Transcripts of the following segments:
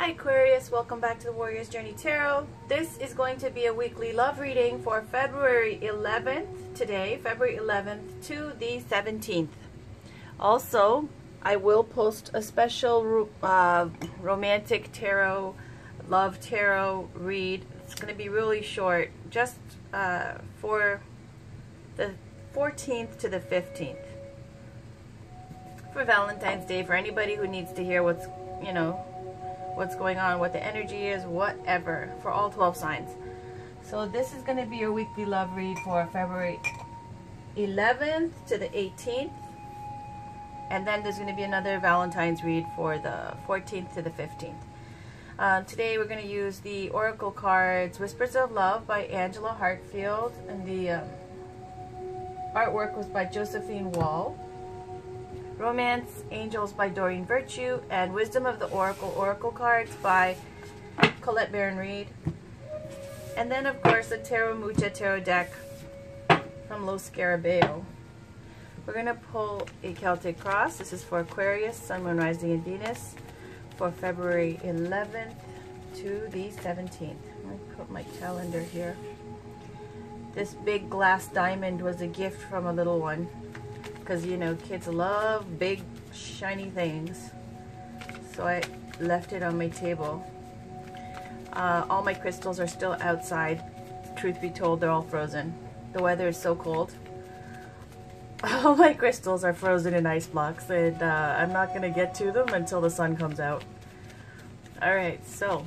Hi Aquarius, welcome back to the Warrior's Journey Tarot. This is going to be a weekly love reading for February 11th, today, February 11th to the 17th. Also, I will post a special romantic tarot, love tarot read. It's going to be really short, just for the 14th to the 15th. For Valentine's Day, for anybody who needs to hear what's going on, what the energy is, whatever, for all 12 signs. So this is going to be your weekly love read for February 11th to the 18th. And then there's going to be another Valentine's read for the 14th to the 15th. Today we're going to use the Oracle cards, Whispers of Love by Angela Hartfield. And the artwork was by Josephine Wall. Romance Angels by Doreen Virtue, and Wisdom of the Oracle cards by Colette Baron Reed. And then of course the Tarot Mucha Tarot deck from Lo Scarabeo. We're going to pull a Celtic Cross. This is for Aquarius, Sun, Moon, Rising, and Venus for February 11th to the 17th. Let me put my calendar here. This big glass diamond was a gift from a little one. Because, you know, kids love big, shiny things. So I left it on my table. All my crystals are still outside. Truth be told, they're all frozen. The weather is so cold. All my crystals are frozen in ice blocks. And I'm not going to get to them until the sun comes out. Alright, so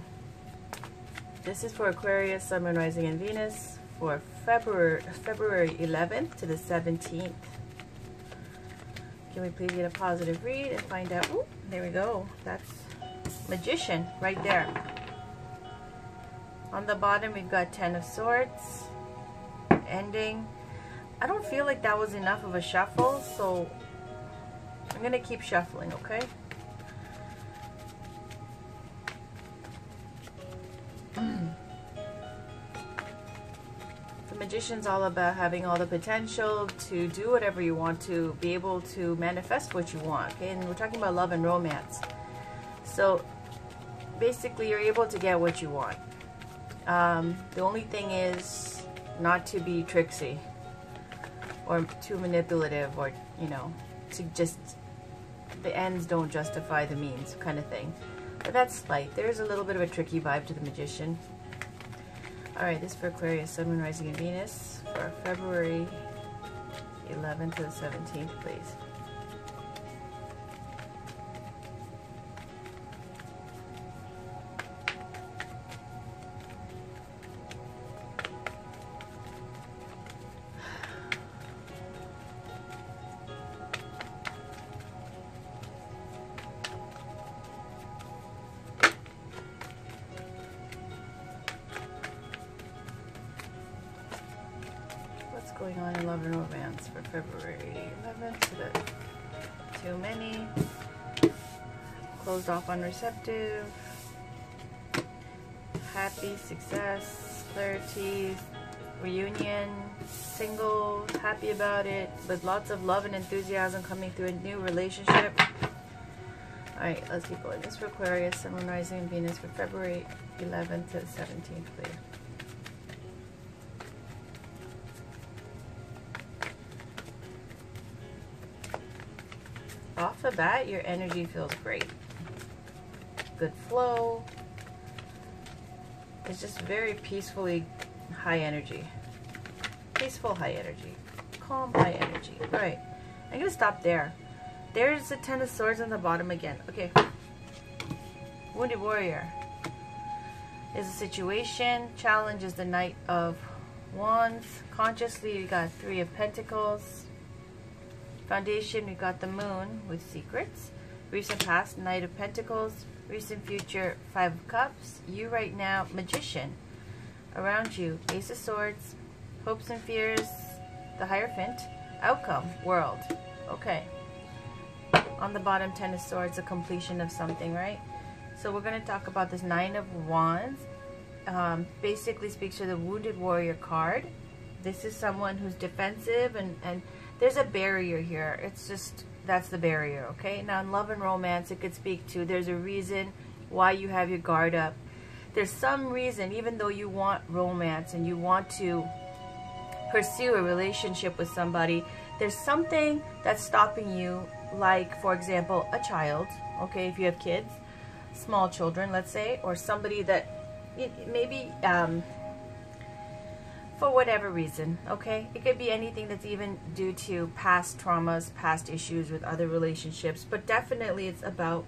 this is for Aquarius, Sun, Moon, Rising, and Venus for February 11th to the 17th. Can we please get a positive read and find out? Ooh, there we go. That's Magician right there. On the bottom, we've got Ten of Swords. Ending. I don't feel like that was enough of a shuffle, so I'm going to keep shuffling, okay? Magician's all about having all the potential to do whatever you want, to be able to manifest what you want, okay? And we're talking about love and romance. So basically you're able to get what you want. The only thing is not to be tricksy or too manipulative, or, you know, to just, the ends don't justify the means kind of thing. But that's light. There's a little bit of a tricky vibe to the Magician. Alright, this is for Aquarius, Sun, Moon, Rising, and Venus for February 11th to the 17th, please. Going on in love and romance for February 11th to the too many, closed off, unreceptive, happy, success, clarity, reunion, single, happy about it, with lots of love and enthusiasm coming through a new relationship. Alright, let's keep going. This is for Aquarius, Sun, Moon, Rising, and Venus for February 11th to the 17th, please. Off the bat, your energy feels great. Good flow. It's just very peacefully high energy. Peaceful high energy. Calm high energy. Alright, I'm going to stop there. There's the Ten of Swords on the bottom again. Okay. Wounded Warrior is a situation. Challenge is the Knight of Wands. Consciously, we got Three of Pentacles. Foundation, we got the Moon with Secrets. Recent past, Knight of Pentacles. Recent future, Five of Cups. You right now, Magician. Around you, Ace of Swords. Hopes and fears, the Hierophant. Outcome, World. Okay. On the bottom, Ten of Swords, a completion of something, right? So we're going to talk about this Nine of Wands. Basically speaks to the Wounded Warrior card. This is someone who's defensive, and there's a barrier here. It's just, that's the barrier, okay? Now in love and romance, it could speak to there's a reason why you have your guard up. There's some reason, even though you want romance and you want to pursue a relationship with somebody, there's something that's stopping you, like, for example, a child, okay, if you have kids, small children, let's say, or somebody that maybe, for whatever reason, okay, it could be anything that's even due to past traumas, past issues with other relationships, but definitely it's about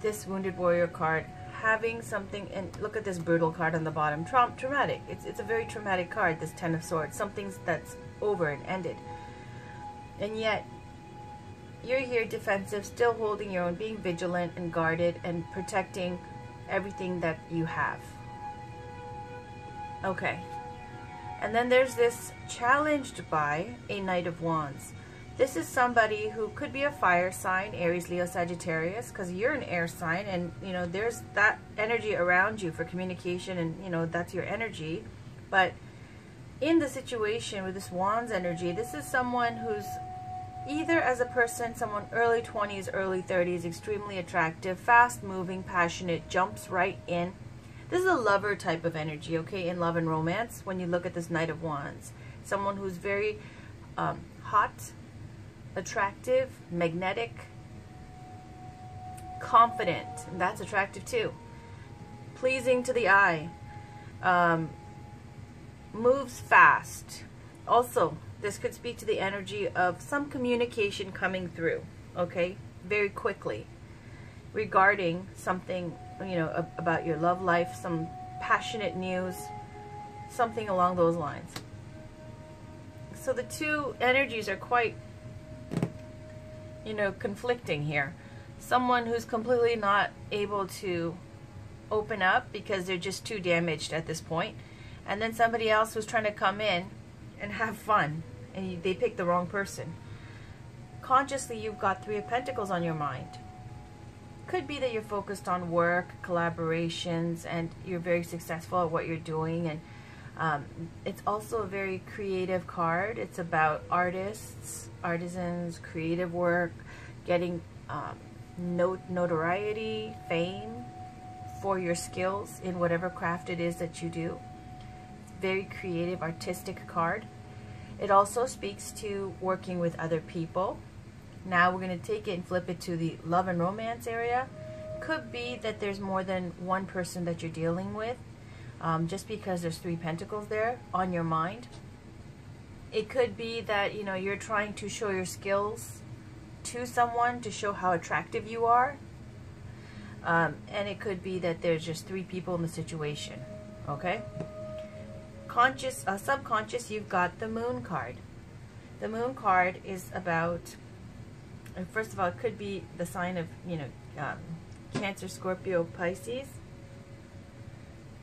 this Wounded Warrior card having something. And look at this Brutal card on the bottom. Traumatic. It's a very traumatic card, this Ten of Swords. Something that's over and ended. And yet, you're here defensive, still holding your own, being vigilant and guarded and protecting everything that you have. Okay. And then there's this challenged by a Knight of Wands. This is somebody who could be a fire sign, Aries, Leo, Sagittarius, because you're an air sign, and you know there's that energy around you for communication, and you know that's your energy. But in the situation with this Wands energy, this is someone who's either as a person, someone early 20s, early 30s, extremely attractive, fast moving, passionate, jumps right in. This is a lover type of energy, okay, in love and romance. When you look at this Knight of Wands, someone who's very hot, attractive, magnetic, confident, and that's attractive too, pleasing to the eye, moves fast. Also, this could speak to the energy of some communication coming through, okay, very quickly regarding something, you know, about your love life, some passionate news, something along those lines. So the two energies are quite, you know, conflicting here. Someone who's completely not able to open up because they're just too damaged at this point, and then somebody else who's trying to come in and have fun, and they pick the wrong person. Consciously, you've got Three of Pentacles on your mind. Could be that you're focused on work, collaborations, and you're very successful at what you're doing, and it's also a very creative card. It's about artists, artisans, creative work, getting notoriety, fame for your skills in whatever craft it is that you do. It's a very creative, artistic card. It also speaks to working with other people. Now we're going to take it and flip it to the love and romance area. Could be that there's more than one person that you're dealing with, just because there's Three Pentacles there on your mind. It could be that, you know, you're trying to show your skills to someone to show how attractive you are. And it could be that there's just three people in the situation. Okay? Conscious, subconscious, you've got the Moon card. The Moon card is about, first of all, it could be the sign of, you know, Cancer, Scorpio, Pisces.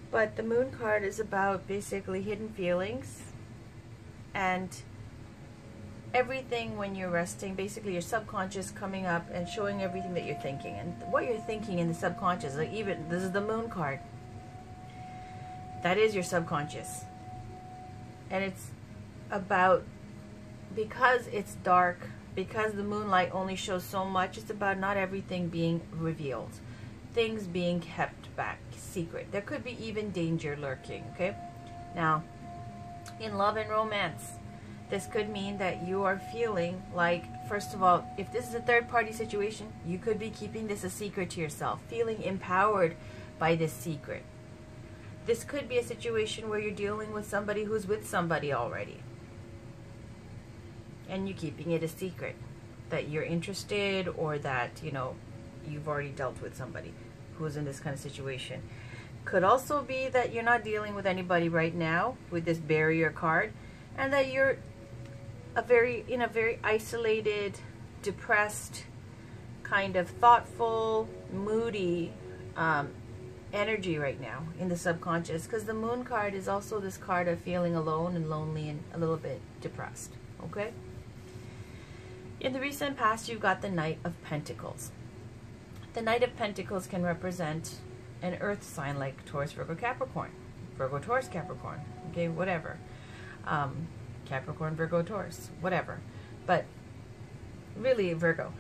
But the Moon card is about basically hidden feelings and everything when you're resting. Basically, your subconscious coming up and showing everything that you're thinking. And what you're thinking in the subconscious, like even, this is the Moon card. That is your subconscious. And it's about, because it's dark, because the moonlight only shows so much, it's about not everything being revealed. Things being kept back, secret. There could be even danger lurking, okay? Now, in love and romance, this could mean that you are feeling like, first of all, if this is a third-party situation, you could be keeping this a secret to yourself, feeling empowered by this secret. This could be a situation where you're dealing with somebody who's with somebody already, and you're keeping it a secret that you're interested, or that, you know, you've already dealt with somebody who's in this kind of situation. Could also be that you're not dealing with anybody right now with this barrier card, and that you're in a very isolated, depressed, kind of thoughtful, moody energy right now in the subconscious, because the Moon card is also this card of feeling alone and lonely and a little bit depressed. Okay? In the recent past, you've got the Knight of Pentacles. The Knight of Pentacles can represent an earth sign like Taurus, Virgo, Capricorn. Virgo, Taurus, Capricorn. Okay, whatever. Capricorn, Virgo, Taurus, whatever. But really Virgo.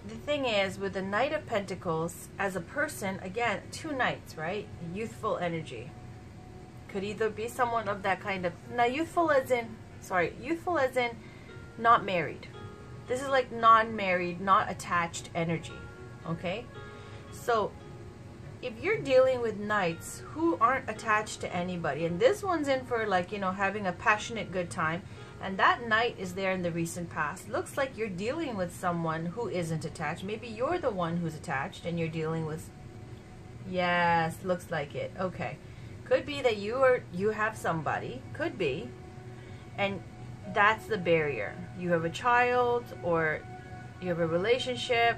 the thing is, with the Knight of Pentacles, as a person, again, 2 knights, right? Youthful energy. Could either be someone of that kind of, now youthful as in not married. This is like non-married, not attached energy, okay? So if you're dealing with knights who aren't attached to anybody, and this one's in for like, you know, having a passionate good time, and that knight is there in the recent past, looks like you're dealing with someone who isn't attached. Maybe you're the one who's attached and you're dealing with, yes, looks like it. Okay. Could be that you have somebody, could be, and that's the barrier. You have a child or you have a relationship,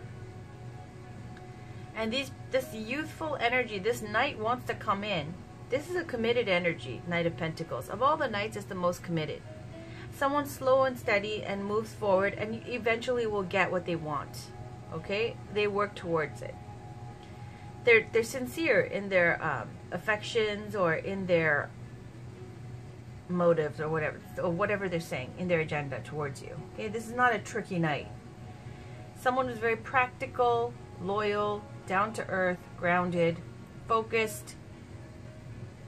and this youthful energy, this knight wants to come in. This is a committed energy, Knight of Pentacles. Of all the knights, it's the most committed. Someone slow and steady and moves forward and eventually will get what they want. Okay? They work towards it. They're sincere in their affections or in their motives or whatever they're saying in their agenda towards you. Okay? This is not a tricky knight. Someone who's very practical, loyal, down to earth, grounded, focused,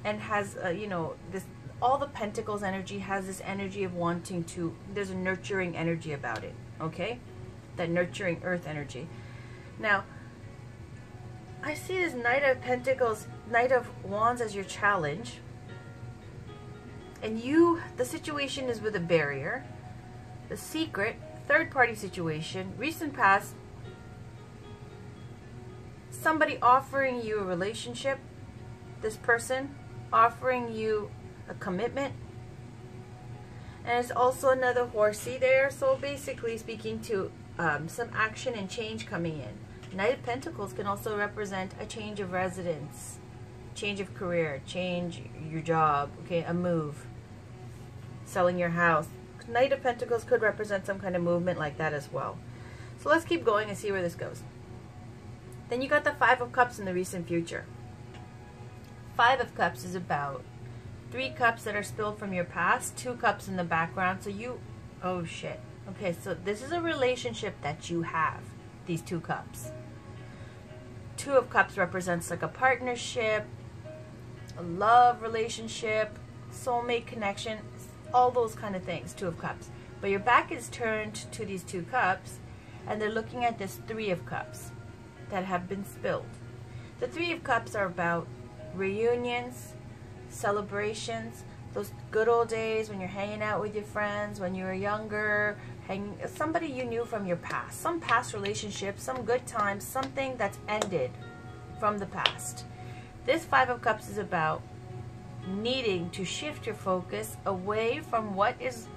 and has you know, this, all the Pentacles energy has this energy of wanting to, there's a nurturing energy about it, okay? That nurturing earth energy. Now, I see this Knight of Pentacles, Knight of Wands as your challenge, and the situation is with a barrier, the secret, third-party situation, recent past, somebody offering you a relationship, this person offering you a commitment, and it's also another horsey there, so basically speaking to some action and change coming in. Knight of Pentacles can also represent a change of residence, change of career, change your job, okay, a move, selling your house. Knight of Pentacles could represent some kind of movement like that as well. So let's keep going and see where this goes. Then you got the Five of Cups in the recent future. Five of Cups is about 3 cups that are spilled from your past, 2 cups in the background. So you, oh shit. Okay, so this is a relationship that you have, these 2 cups. 2 of Cups represents like a partnership, a love relationship, soulmate connection, all those kind of things, 2 of Cups. But your back is turned to these 2 cups, and they're looking at this 3 of Cups that have been spilled. The 3 of Cups are about reunions, celebrations, those good old days when you're hanging out with your friends, when you were younger, somebody you knew from your past, some past relationship, some good times, something that's ended from the past. This 5 of Cups is about needing to shift your focus away from what is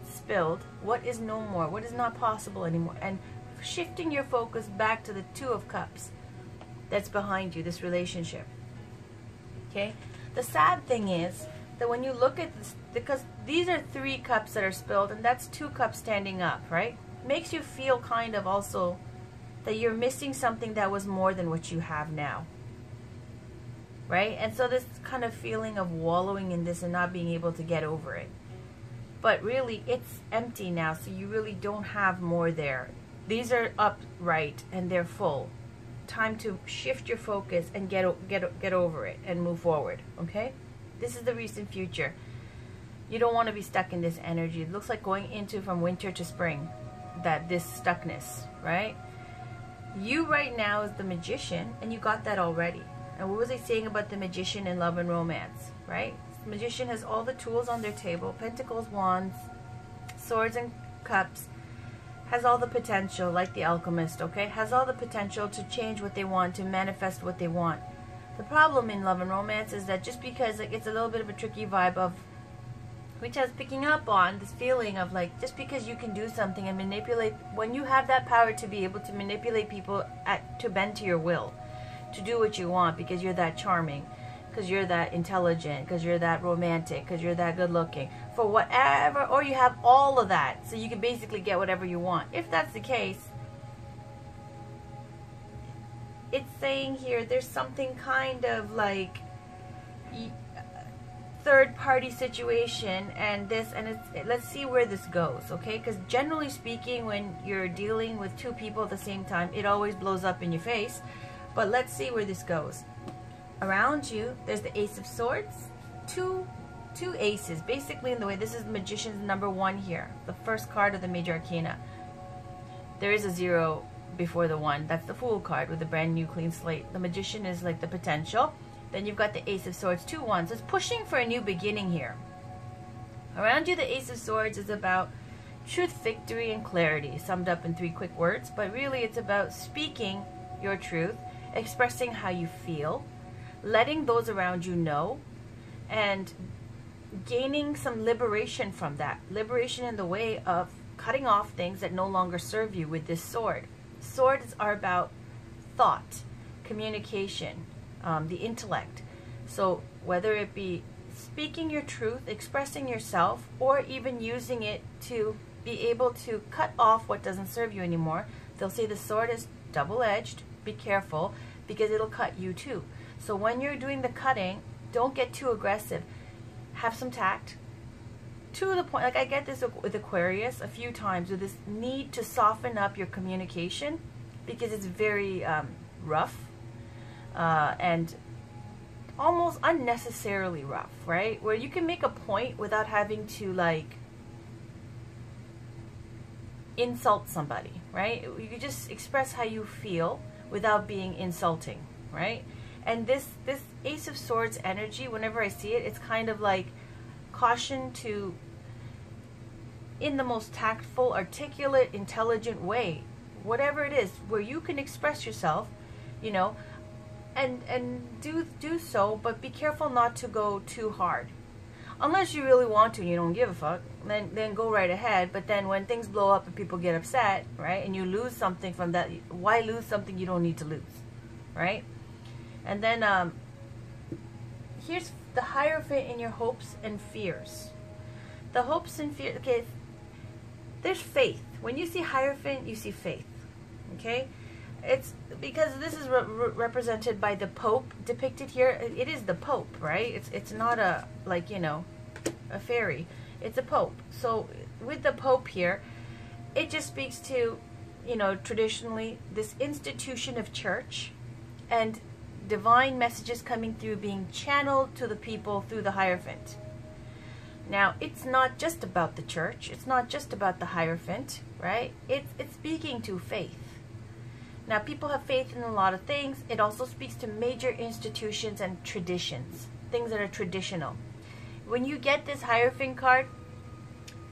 spilled, what is no more, what is not possible anymore, and shifting your focus back to the 2 of Cups that's behind you, this relationship. Okay? The sad thing is that when you look at this, because these are 3 cups that are spilled, and that's 2 cups standing up, right? Makes you feel kind of also that you're missing something that was more than what you have now. Right? And so this kind of feeling of wallowing in this and not being able to get over it. But really, it's empty now, so you really don't have more there. These are upright and they're full. Time to shift your focus and get over it and move forward, okay? This is the recent future. You don't want to be stuck in this energy. It looks like going into from winter to spring, this stuckness, right? You right now is the Magician, and you got that already. And what was I saying about the Magician in love and romance, right? The Magician has all the tools on their table, Pentacles, Wands, Swords and Cups, has all the potential, like the Alchemist, okay? Has all the potential to change what they want, to manifest what they want. The problem in love and romance is that just because like, it's a little bit of a tricky vibe of, which I was picking up on, this feeling of like, just because you can do something and manipulate, when you have that power to be able to manipulate people to bend to your will, to do what you want because you're that charming, because you're that intelligent, because you're that romantic, because you're that good looking, for whatever, or you have all of that, so you can basically get whatever you want. If that's the case, it's saying here there's something kind of like third party situation, and let's see where this goes, okay? Because generally speaking, when you're dealing with two people at the same time, it always blows up in your face. But let's see where this goes. Around you, there's the Ace of Swords, two aces, basically in the way. This is the Magician's number 1 here, the first card of the Major Arcana. There is a 0 before the 1. That's the Fool card with a brand new clean slate. The Magician is like the potential. Then you've got the Ace of Swords, 2 wands. So it's pushing for a new beginning here. Around you, the Ace of Swords is about truth, victory, and clarity, summed up in 3 quick words. But really, it's about speaking your truth, expressing how you feel, letting those around you know, and gaining some liberation from that. Liberation in the way of cutting off things that no longer serve you with this sword. Swords are about thought, communication, the intellect. So whether it be speaking your truth, expressing yourself, or even using it to be able to cut off what doesn't serve you anymore. They'll say the sword is double-edged. Be careful, because it'll cut you too. So when you're doing the cutting, don't get too aggressive. Have some tact. To the point, like I get this with Aquarius a few times, with this need to soften up your communication, because it's very rough and almost unnecessarily rough, right? Where you can make a point without having to like insult somebody, right? You can just express how you feel without being insulting, right? And this Ace of Swords energy, whenever I see it, it's kind of like caution to, in the most tactful, articulate, intelligent way, whatever it is, where you can express yourself, you know, and do so, but be careful not to go too hard. Unless you really want to and you don't give a fuck, then go right ahead. But then when things blow up and people get upset, right, and you lose something from that, why lose something you don't need to lose, right? And then here's the Hierophant in your hopes and fears. The hopes and fears, okay, there's faith. When you see Hierophant, you see faith, okay? It's because this is represented by the Pope depicted here. It is the Pope, right? It's not a, like, you know, a fairy. It's a Pope. So with the Pope here, it just speaks to, you know, traditionally this institution of church and divine messages coming through, being channeled to the people through the Hierophant. Now, it's not just about the church. It's not just about the Hierophant, right? It's speaking to faith. Now, people have faith in a lot of things. It also speaks to major institutions and traditions, things that are traditional. When you get this Hierophant card,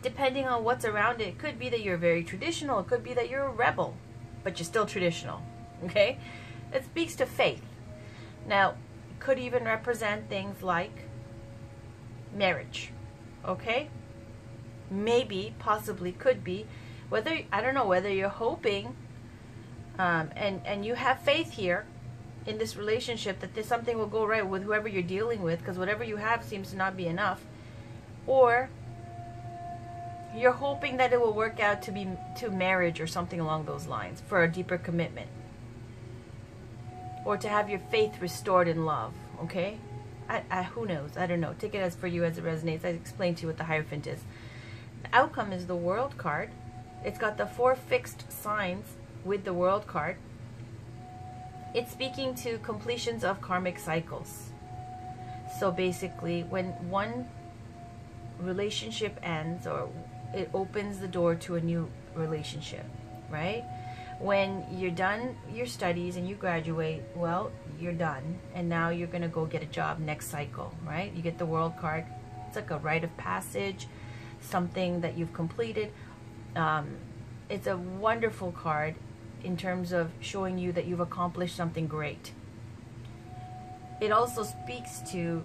depending on what's around it, it could be that you're very traditional. It could be that you're a rebel, but you're still traditional, okay? It speaks to faith. Now, it could even represent things like marriage, okay? Maybe, possibly, could be. Whether, I don't know, whether you're hoping and you have faith here in this relationship that something will go right with whoever you're dealing with, because whatever you have seems to not be enough, or you're hoping that it will work out to marriage or something along those lines, for a deeper commitment, or to have your faith restored in love, okay? Who knows? I don't know. Take it as for you as it resonates. I explained to you what the Hierophant is. The outcome is the World card. It's got the 4 fixed signs with the World card. It's speaking to completions of karmic cycles. So basically, when one relationship ends, or it opens the door to a new relationship, right? When you're done your studies and you graduate, well, you're done, and now you're gonna go get a job next cycle, right? You get the World card. It's like a rite of passage, something that you've completed. It's a wonderful card in terms of showing you that you've accomplished something great. It also speaks to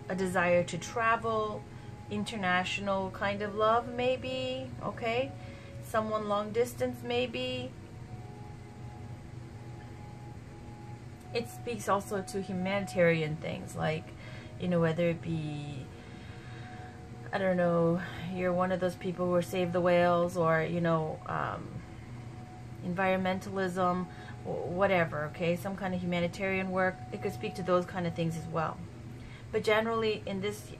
a desire to travel, international kind of love, maybe, okay? Someone long distance, maybe. It speaks also to humanitarian things, like, you know, whether it be, I don't know, you're one of those people who save the whales, or, you know, But generally in this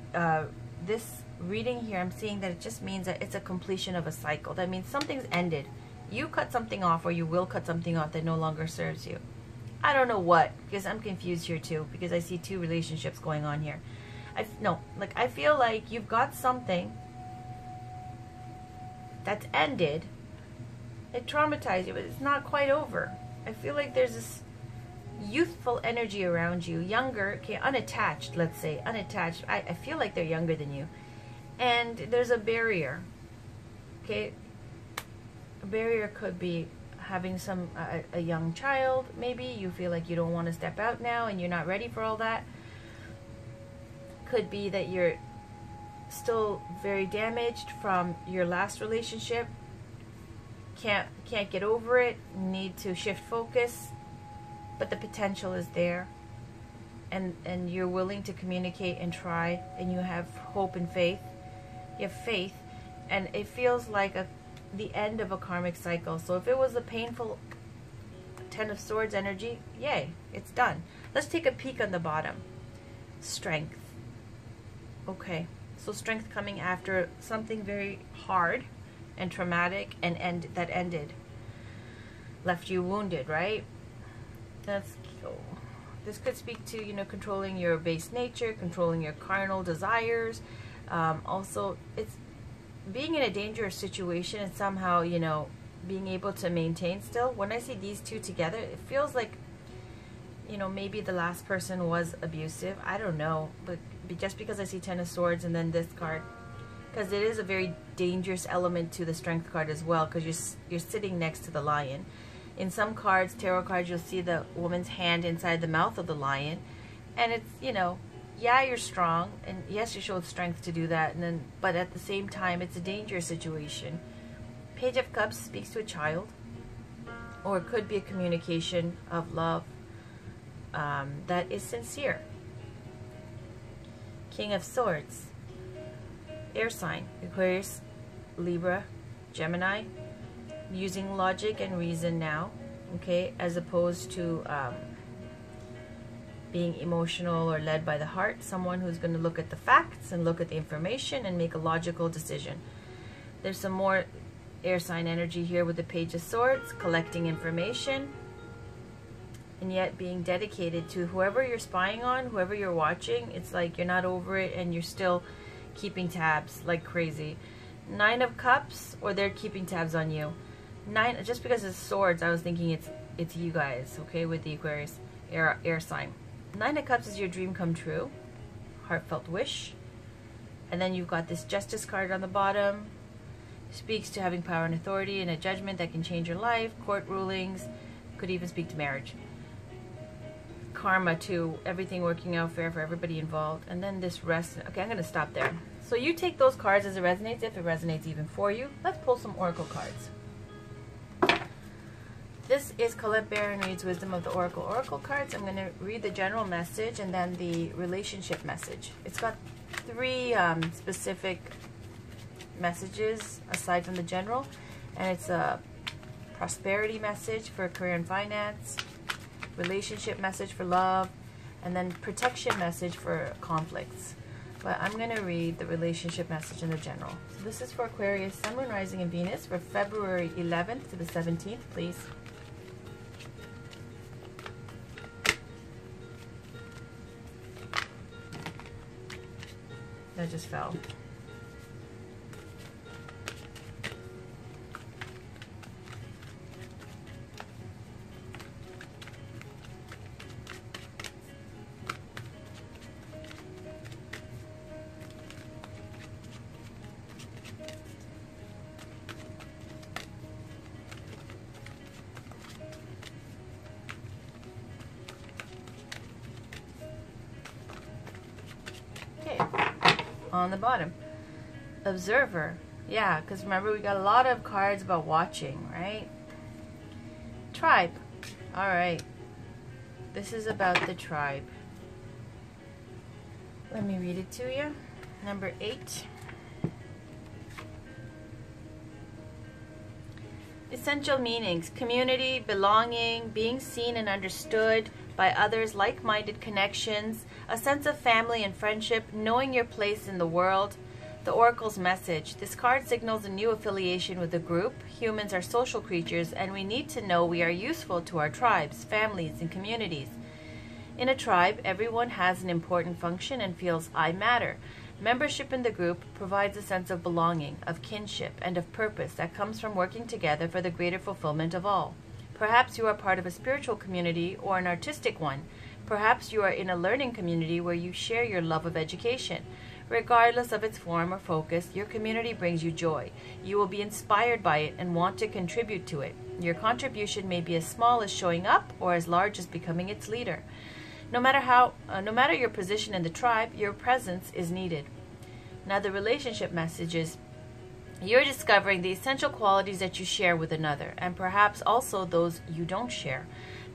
this reading here, I'm seeing that it just means that it's a completion of a cycle. That means something's ended. You cut something off, or you will cut something off that no longer serves you. I don't know what, because I'm confused here too, because I see two relationships going on here. I feel like you've got something that's ended. It traumatized you, but it's not quite over. I feel like there's this youthful energy around you, younger, okay, unattached, let's say, unattached. I feel like they're younger than you. And there's a barrier, okay? A barrier could be having a young child, maybe. You feel like you don't want to step out now and you're not ready for all that. Could be that you're still very damaged from your last relationship. Can't get over it, need to shift focus, but the potential is there, and you're willing to communicate and try, and you have hope and faith. You have faith, and it feels like the end of a karmic cycle. So if it was a painful Ten of Swords energy, yay, it's done. Let's take a peek on the bottom. Strength. Okay, so strength coming after something very hard and traumatic and that ended, left you wounded, right? This could speak to, you know, controlling your base nature, controlling your carnal desires. Also, it's being in a dangerous situation and somehow, you know, being able to maintain still. When I see these two together, it feels like, you know, maybe the last person was abusive. I don't know, but just because I see Ten of Swords and then this card, because it is a very dangerous element to the Strength card as well, because you're sitting next to the lion. In some cards, tarot cards, you'll see the woman's hand inside the mouth of the lion, and it's, you know, yeah, you're strong, and yes, you showed strength to do that, but at the same time, it's a dangerous situation. Page of Cups speaks to a child, or it could be a communication of love that is sincere. King of Swords, air sign, Aquarius, Libra, Gemini, using logic and reason now, okay, as opposed to being emotional or led by the heart. Someone who's going to look at the facts and look at the information and make a logical decision. There's some more air sign energy here with the Page of Swords, collecting information, and yet being dedicated to whoever you're spying on, whoever you're watching. It's like you're not over it and you're still keeping tabs like crazy. Nine of Cups, or they're keeping tabs on you. Just because it's swords, I was thinking it's you guys, okay, with the Aquarius air sign. Nine of Cups is your dream come true, heartfelt wish. And then you've got this Justice card on the bottom. Speaks to having power and authority and a judgment that can change your life. Court rulings, could even speak to marriage. Karma too, everything working out fair for everybody involved. And then this rest. Okay, I'm going to stop there. So you take those cards as it resonates, if it resonates even for you. Let's pull some oracle cards. This is Colette Barron Reads Wisdom of the Oracle. Oracle cards, I'm going to read the general message and then the relationship message. It's got three specific messages aside from the general, and it's a prosperity message for career and finance, relationship message for love, and then protection message for conflicts. But I'm going to read the relationship message in the general. So this is for Aquarius, Sun, Moon, Rising, and Venus for February 11th to the 17th, please. That just fell. On the bottom, Observer. Yeah, because remember, we got a lot of cards about watching, right? Tribe. All right, this is about the tribe. Let me read it to you. Number 8. Essential meanings: community, belonging, being seen and understood, by others, like-minded connections, a sense of family and friendship, knowing your place in the world. The Oracle's message. This card signals a new affiliation with the group. Humans are social creatures, and we need to know we are useful to our tribes, families, and communities. In a tribe, everyone has an important function and feels I matter. Membership in the group provides a sense of belonging, of kinship, and of purpose that comes from working together for the greater fulfillment of all. Perhaps you are part of a spiritual community or an artistic one. Perhaps you are in a learning community where you share your love of education. Regardless of its form or focus, your community brings you joy. You will be inspired by it and want to contribute to it. Your contribution may be as small as showing up or as large as becoming its leader. No matter your position in the tribe, your presence is needed. Now the relationship message is, you're discovering the essential qualities that you share with another, and perhaps also those you don't share.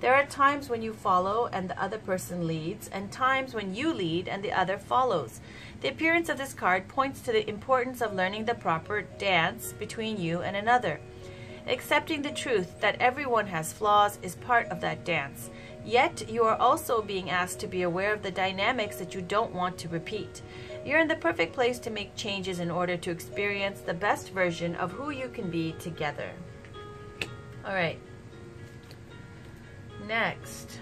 There are times when you follow and the other person leads, and times when you lead and the other follows. The appearance of this card points to the importance of learning the proper dance between you and another. Accepting the truth that everyone has flaws is part of that dance. Yet, you are also being asked to be aware of the dynamics that you don't want to repeat. You're in the perfect place to make changes in order to experience the best version of who you can be together. Alright. Next,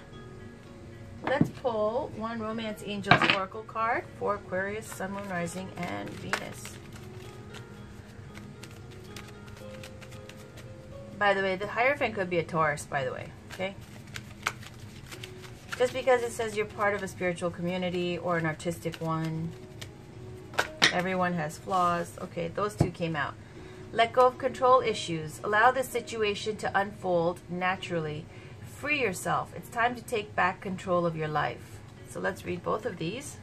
let's pull one Romance Angels Oracle card for Aquarius, Sun, Moon, Rising, and Venus. By the way, the Hierophant could be a Taurus, by the way, okay? Just because it says you're part of a spiritual community or an artistic one. Everyone has flaws. Okay, those two came out. Let go of control issues. Allow this situation to unfold naturally. Free yourself. It's time to take back control of your life. So let's read both of these.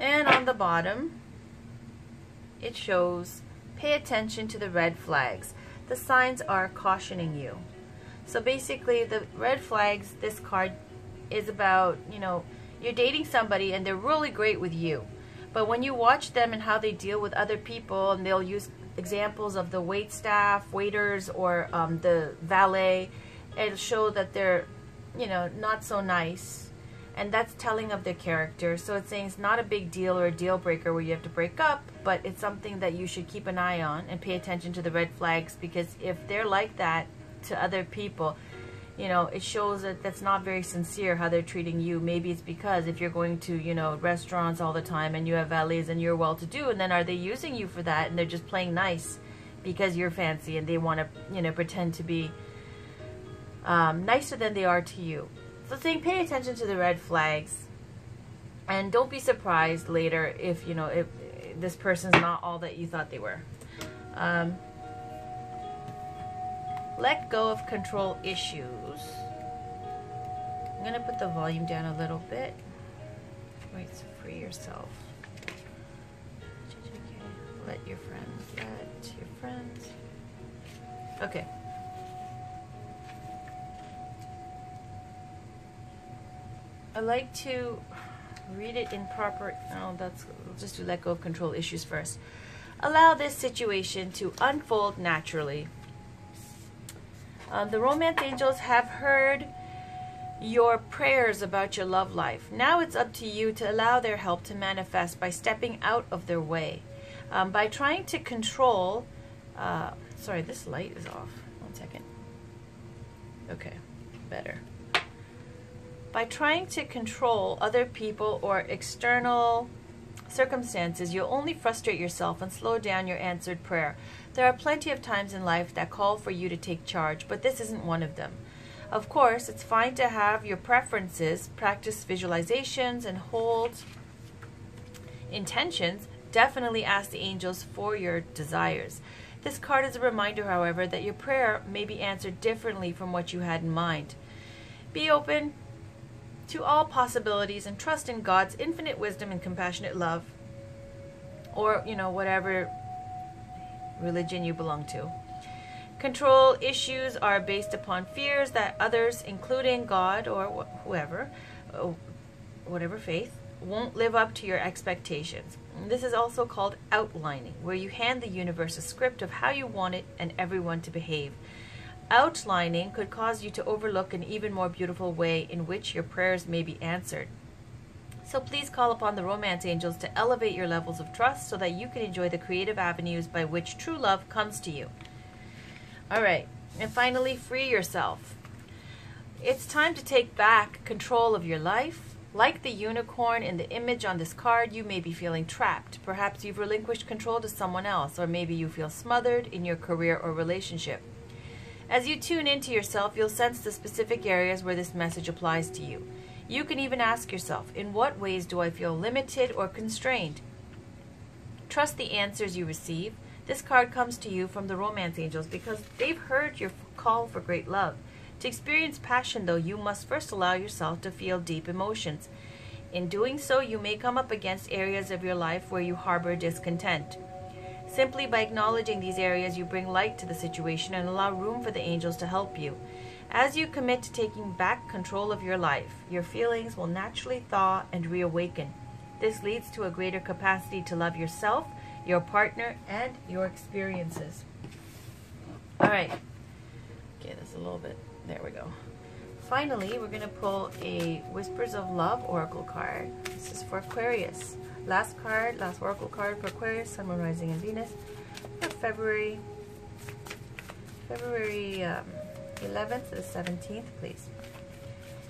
And on the bottom, it shows, pay attention to the red flags. The signs are cautioning you. So basically, the red flags, this card is about, you know, you're dating somebody and they're really great with you. But when you watch them and how they deal with other people, and they'll use examples of the wait staff, waiters, or the valet, it'll show that they're, you know, not so nice. And that's telling of their character. So it's saying it's not a big deal or a deal breaker where you have to break up, but it's something that you should keep an eye on and pay attention to the red flags, because if they're like that to other people, you know, it shows that that's not very sincere how they're treating you. Maybe it's because if you're going to, you know, restaurants all the time and you have valets and you're well-to-do, and then are they using you for that and they're just playing nice because you're fancy and they want to, you know, pretend to be nicer than they are to you. So saying pay attention to the red flags, and don't be surprised later if, you know, if this person's not all that you thought they were. Let go of control issues. I'm going to put the volume down a little bit. Wait, so free yourself. Let your friends. Okay. I like to read it in proper, we'll just do let go of control issues first. Allow this situation to unfold naturally. The Romance Angels have heard your prayers about your love life. Now it's up to you to allow their help to manifest by stepping out of their way. By trying to control, sorry, this light is off. 1 second. Okay, better. By trying to control other people or external circumstances, you'll only frustrate yourself and slow down your answered prayer. There are plenty of times in life that call for you to take charge, but this isn't one of them. Of course, it's fine to have your preferences, practice visualizations, and hold intentions. Definitely ask the angels for your desires. This card is a reminder, however, that your prayer may be answered differently from what you had in mind. Be open to all possibilities and trust in God's infinite wisdom and compassionate love, or, you know, whatever religion you belong to. Control issues are based upon fears that others, including God or whoever, whatever faith, won't live up to your expectations. This is also called outlining, where you hand the universe a script of how you want it and everyone to behave. Outlining could cause you to overlook an even more beautiful way in which your prayers may be answered. So please call upon the romance angels to elevate your levels of trust so that you can enjoy the creative avenues by which true love comes to you. All right, and finally, free yourself. It's time to take back control of your life. Like the unicorn in the image on this card, you may be feeling trapped. Perhaps you've relinquished control to someone else, or maybe you feel smothered in your career or relationship. As you tune into yourself, you'll sense the specific areas where this message applies to you. You can even ask yourself, in what ways do I feel limited or constrained? Trust the answers you receive. This card comes to you from the romance angels because they've heard your call for great love. To experience passion, though, you must first allow yourself to feel deep emotions. In doing so, you may come up against areas of your life where you harbor discontent. Simply by acknowledging these areas, you bring light to the situation and allow room for the angels to help you. As you commit to taking back control of your life, your feelings will naturally thaw and reawaken. This leads to a greater capacity to love yourself, your partner, and your experiences. All right. Okay, that's a little bit. There we go. Finally, we're going to pull a Whispers of Love Oracle card. This is for Aquarius. Last Oracle card for Aquarius, Sun, Moon, Rising, and Venus for February 11th to the 17th, please.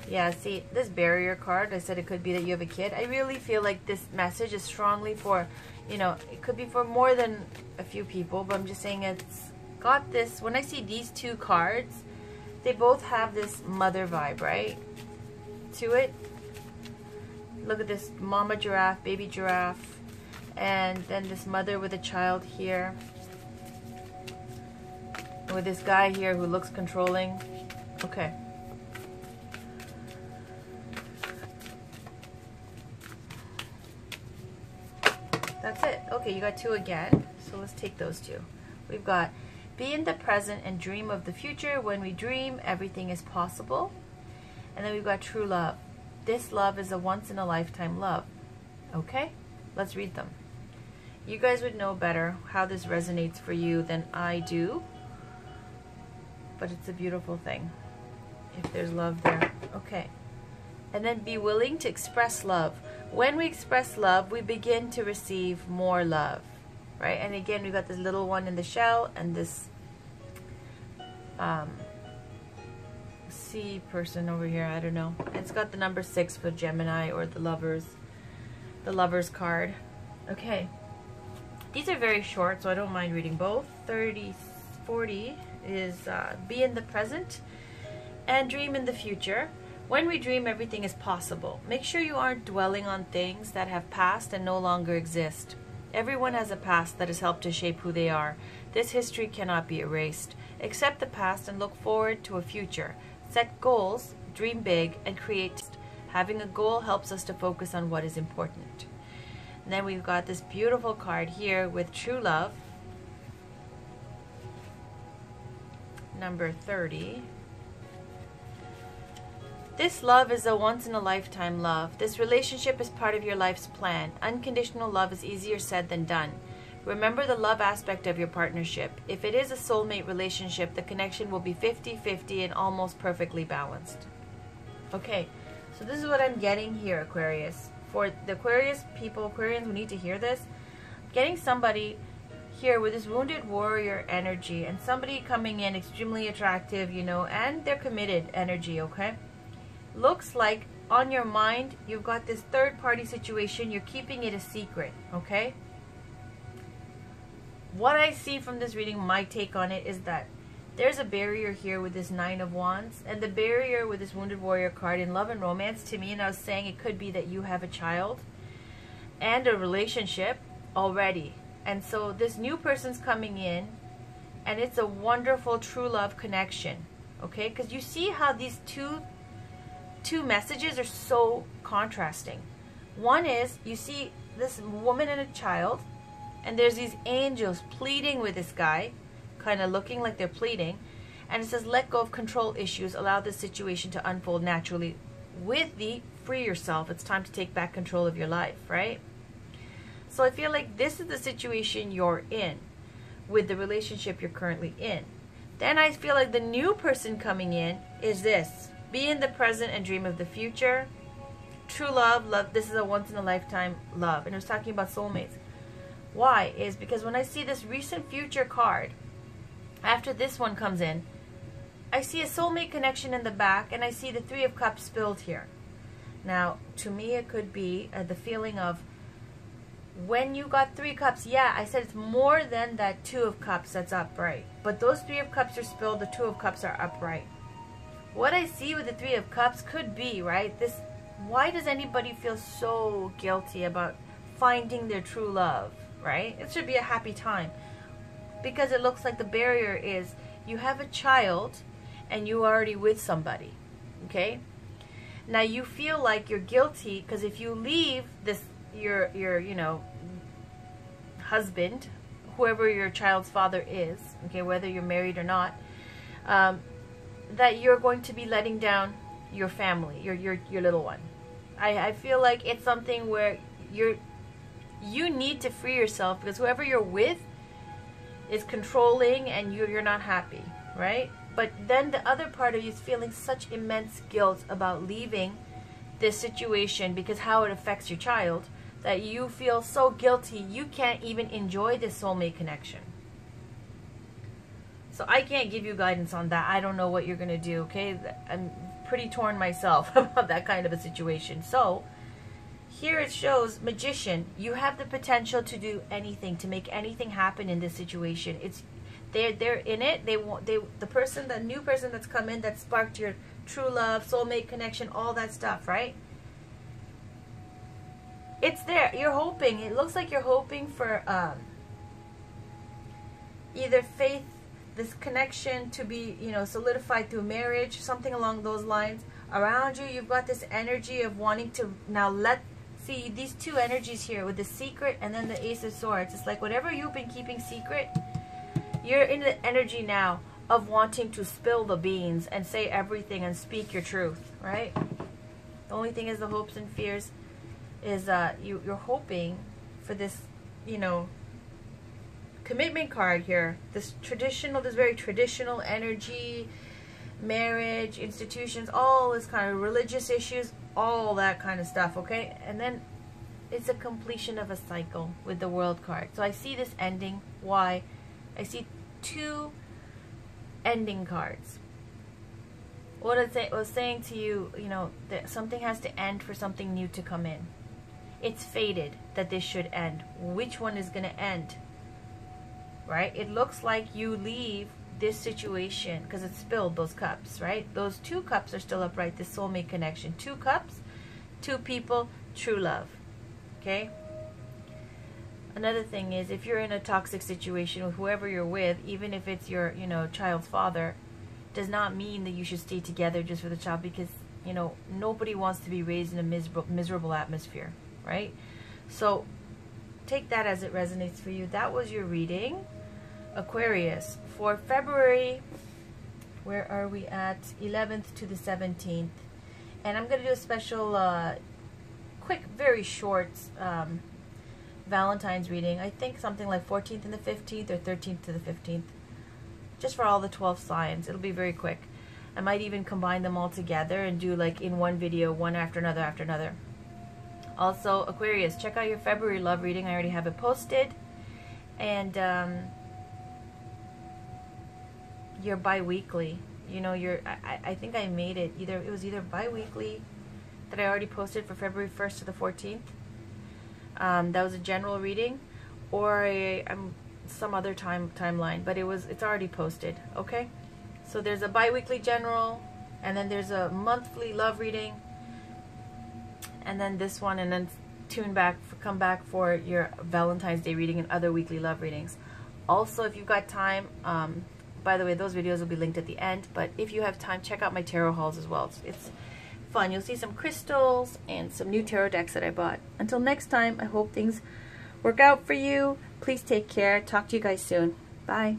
Yeah, see, this barrier card, I said it could be that you have a kid. I really feel like this message is strongly for, you know, it could be for more than a few people, but I'm just saying it's got this, when I see these two cards, they both have this mother vibe, right, to it. Look at this mama giraffe, baby giraffe, and then this mother with a child here. With this guy here who looks controlling. Okay. That's it. Okay, you got two again. So let's take those two. We've got be in the present and dream of the future. When we dream, everything is possible. And then we've got true love. This love is a once-in-a-lifetime love. Okay? Let's read them. You guys would know better how this resonates for you than I do. But it's a beautiful thing if there's love there. Okay. And then be willing to express love. When we express love, we begin to receive more love, right? And again, we got this little one in the shell and this sea person over here. I don't know. It's got the number 6 for Gemini or the lovers card. Okay. These are very short, so I don't mind reading both. 40 is be in the present and dream in the future. When we dream, everything is possible. Make sure you aren't dwelling on things that have passed and no longer exist. Everyone has a past that has helped to shape who they are. This history cannot be erased. Accept the past and look forward to a future. Set goals, dream big, and create. Having a goal helps us to focus on what is important. And then we've got this beautiful card here with true love. Number 30. This love is a once-in-a-lifetime love. This relationship is part of your life's plan. Unconditional love is easier said than done. Remember the love aspect of your partnership. If it is a soulmate relationship, the connection will be 50-50 and almost perfectly balanced. Okay, so this is what I'm getting here, Aquarius. For the Aquarius people, Aquarians who need to hear this, getting somebody here with this wounded warrior energy and somebody coming in extremely attractive, you know, and they're committed energy, okay? Looks like on your mind you've got this third-party situation. You're keeping it a secret, okay? What I see from this reading, my take on it, is that there's a barrier here with this 9 of Wands, and the barrier with this wounded warrior card in love and romance to me, and I was saying it could be that you have a child and a relationship already. And so this new person's coming in, and it's a wonderful true love connection, okay? Because you see how these two messages are so contrasting. One is, you see this woman and a child, and there's these angels pleading with this guy, kind of looking like they're pleading, and it says, let go of control issues, allow this situation to unfold naturally with the free yourself. It's time to take back control of your life, right? So I feel like this is the situation you're in with the relationship you're currently in. Then I feel like the new person coming in is this. Be in the present and dream of the future. True love. This is a once-in-a-lifetime love. And it was talking about soulmates. Why? Is because when I see this recent future card, after this one comes in, I see a soulmate connection in the back, and I see the Three of Cups spilled here. Now, to me, it could be the feeling of when you got 3 cups, yeah, I said it's more than that 2 of Cups that's upright. But those 3 of Cups are spilled, the 2 of Cups are upright. What I see with the 3 of Cups could be, right, this, why does anybody feel so guilty about finding their true love, right? It should be a happy time. Because it looks like the barrier is you have a child and you're already with somebody, okay? Now you feel like you're guilty because if you leave this, your you know, husband, whoever your child's father is, okay, whether you're married or not, that you're going to be letting down your family, your little one. I feel like it's something where you need to free yourself because whoever you're with is controlling and you're not happy, right? But then the other part of you is feeling such immense guilt about leaving this situation because how it affects your child that you feel so guilty you can't even enjoy this soulmate connection. So I can't give you guidance on that. I don't know what you're going to do, okay? I'm pretty torn myself about that kind of a situation. So here it shows Magician. You have the potential to do anything, to make anything happen in this situation. It's they're in it. The new person that's come in that sparked your true love, soulmate connection, all that stuff, right? It's there. You're hoping. It looks like you're hoping for either faith, this connection to be, you know, solidified through marriage, something along those lines. Around you, you've got this energy of wanting to now see these two energies here with the secret and then the Ace of Swords. It's like whatever you've been keeping secret, you're in the energy now of wanting to spill the beans and say everything and speak your truth, right? The only thing is the hopes and fears is you're hoping for this, you know, commitment card here. This very traditional energy, marriage, institutions, all this kind of religious issues, all that kind of stuff, okay? And then it's a completion of a cycle with the World card. So I see this ending. Why? I see 2 ending cards. What I was saying to you, you know, that something has to end for something new to come in. It's fated that this should end. Which one is going to end? Right? It looks like you leave this situation because it spilled those cups, right? Those 2 cups are still upright, this soulmate connection. 2 cups, 2 people, true love. Okay? Another thing is if you're in a toxic situation with whoever you're with, even if it's your, you know, child's father, does not mean that you should stay together just for the child because, you know, nobody wants to be raised in a miserable atmosphere, right? So take that as it resonates for you. That was your reading, Aquarius, for February, where are we at? 11th to the 17th. And I'm going to do a special, quick, very short Valentine's reading. I think something like 14th and the 15th or 13th to the 15th. Just for all the 12 signs. It'll be very quick. I might even combine them all together and do like in one video, one after another after another. Also, Aquarius, check out your February love reading. I already have it posted. And you're bi-weekly. You know, I think I made it. It was either bi-weekly that I already posted for February 1st to the 14th. That was a general reading, or some other timeline, but it's already posted. Okay, so there's a bi-weekly general, and then there's a monthly love reading, and then this one, and then come back for your Valentine's Day reading and other weekly love readings. Also, if you've got time, by the way, those videos will be linked at the end, but if you have time, check out my tarot hauls as well. It's fun. You'll see some crystals and some new tarot decks that I bought. Until next time, I hope things work out for you. Please take care. Talk to you guys soon. Bye.